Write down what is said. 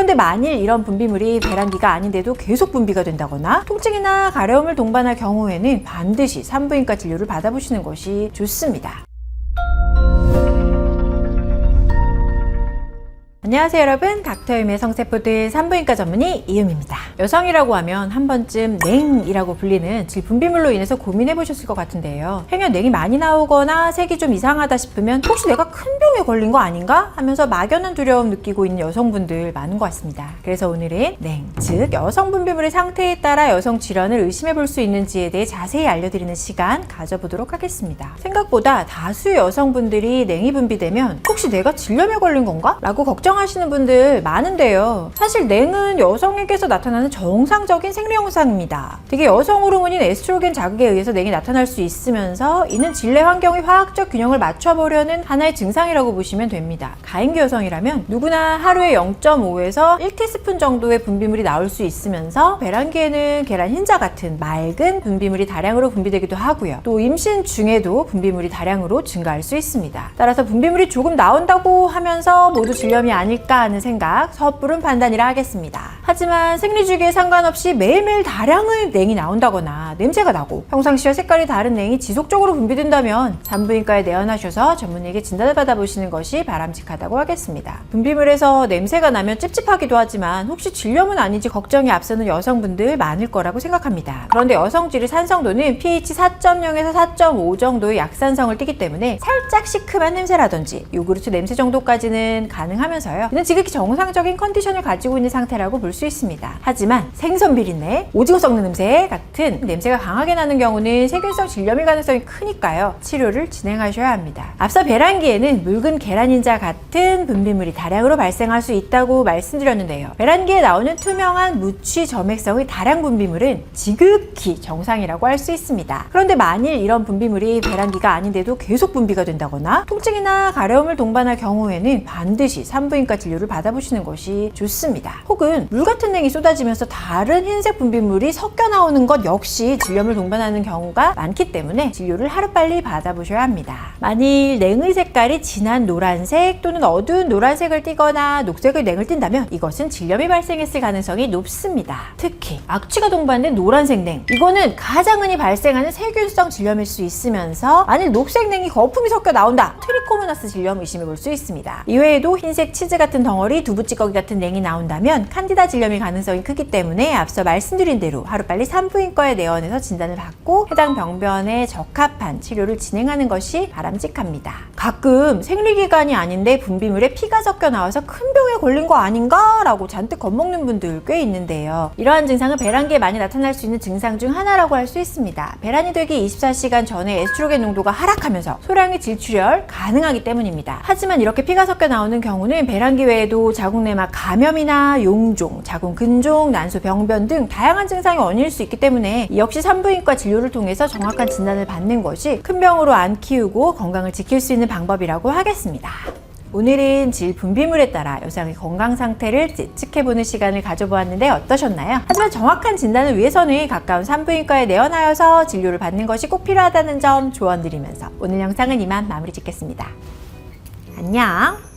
그런데 만일 이런 분비물이 배란기가 아닌데도 계속 분비가 된다거나 통증이나 가려움을 동반할 경우에는 반드시 산부인과 진료를 받아보시는 것이 좋습니다. 안녕하세요 여러분, 닥터유미의 성세포들 산부인과 전문의 이유미입니다. 여성이라고 하면 한 번쯤 냉이라고 불리는 질분비물로 인해서 고민해 보셨을 것 같은데요. 행여 냉이 많이 나오거나 색이 좀 이상하다 싶으면 혹시 내가 큰 병에 걸린 거 아닌가 하면서 막연한 두려움 느끼고 있는 여성분들 많은 것 같습니다. 그래서 오늘은 냉, 즉 여성 분비물의 상태에 따라 여성 질환을 의심해 볼 수 있는지에 대해 자세히 알려드리는 시간 가져보도록 하겠습니다. 생각보다 다수의 여성분들이 냉이 분비되면 혹시 내가 질염에 걸린 건가? 라고 걱정하시는 분들 많은데요. 사실 냉은 여성에게서 나타나는 정상적인 생리 현상입니다. 되게 여성 호르몬인 에스트로겐 자극에 의해서 냉이 나타날 수 있으면서 이는 질내 환경의 화학적 균형을 맞춰보려는 하나의 증상이라고 보시면 됩니다. 가임기 여성이라면 누구나 하루에 0.5에서 1티스푼 정도의 분비물이 나올 수 있으면서 배란기에는 계란 흰자 같은 맑은 분비물이 다량으로 분비되기도 하고요. 또 임신 중에도 분비물이 다량으로 증가할 수 있습니다. 따라서 분비물이 조금 나온다고 하면서 모두 질염이 아닐까 하는 생각, 섣부른 판단이라 하겠습니다. 하지만 생리주기에 상관없이 매일매일 다량의 냉이 나온다거나 냄새가 나고 평상시와 색깔이 다른 냉이 지속적으로 분비된다면 산부인과에 내원하셔서 전문의에게 진단을 받아보시는 것이 바람직하다고 하겠습니다. 분비물에서 냄새가 나면 찝찝하기도 하지만 혹시 질염은 아닌지 걱정이 앞서는 여성분들 많을 거라고 생각합니다. 그런데 여성질의 산성도는 pH 4.0에서 4.5 정도의 약산성을 띠기 때문에 살짝 시큼한 냄새라든지 요구르트 냄새 정도까지는 가능하면서요, 이는 지극히 정상적인 컨디션을 가지고 있는 상태라고 볼 수 있습니다. 하지만 생선 비린내, 오징어 썩는 냄새 같은 냄새가 강하게 나는 경우는 세균성 질염일 가능성이 크니까요, 치료를 진행하셔야 합니다. 앞서 배란기에는 묽은 계란 흰자 같은 분비물이 다량으로 발생할 수 있다고 말씀드렸는데요. 배란기에 나오는 투명한 무취 점액성의 다량 분비물은 지극히 정상이라고 할 수 있습니다. 그런데 만일 이런 분비물이 배란기가 아닌데도 계속 분비가 된다거나 통증이나 가려움을 동반할 경우에는 반드시 산부인과 진료를 받아보시는 것이 좋습니다. 혹은 물 같은 냉이 쏟아지면서 다른 흰색 분비물이 섞여 나오는 것 역시 질염을 동반하는 경우가 많기 때문에 진료를 하루빨리 받아보셔야 합니다. 만일 냉의 색깔이 진한 노란색 또는 어두운 노란색을 띠거나 녹색의 냉을 띈다면 이것은 질염이 발생했을 가능성이 높습니다. 특히 악취가 동반된 노란색 냉, 이거는 가장 흔히 발생하는 세균성 질염일 수 있으면서 만일 녹색 냉이 거품이 섞여 나온다, 트리코모나스 질염 의심해 볼 수 있습니다. 이외에도 흰색 치즈 같은 덩어리, 두부찌꺼기 같은 냉이 나온다면 칸디다 질염일 가능성이 크기 때문에 앞서 말씀드린 대로 하루빨리 산부인과에 내원해서 진단을 받고 해당 병변에 적합한 치료를 진행하는 것이 바람직합니다. 가끔 생리기간이 아닌데 분비물에 피가 섞여 나와서 큰 병에 걸린 거 아닌가? 라고 잔뜩 겁먹는 분들 꽤 있는데요. 이러한 증상은 배란기에 많이 나타날 수 있는 증상 중 하나라고 할 수 있습니다. 배란이 되기 24시간 전에 에스트로겐 농도가 하락하면서 소량의 질출혈 가능하기 때문입니다. 하지만 이렇게 피가 섞여 나오는 경우는 배란기 외에도 자궁내막 감염이나 용종, 자궁근종, 난소 병변 등 다양한 증상이 원인일 수 있기 때문에 이 역시 산부인과 진료를 통해서 정확한 진단을 받는 것이 큰 병으로 안 키우고 건강을 지킬 수 있는 방법이라고 하겠습니다. 오늘은 질 분비물에 따라 여성의 건강 상태를 예측해보는 시간을 가져보았는데 어떠셨나요? 하지만 정확한 진단을 위해서는 가까운 산부인과에 내원하여서 진료를 받는 것이 꼭 필요하다는 점 조언드리면서 오늘 영상은 이만 마무리 짓겠습니다. 안녕!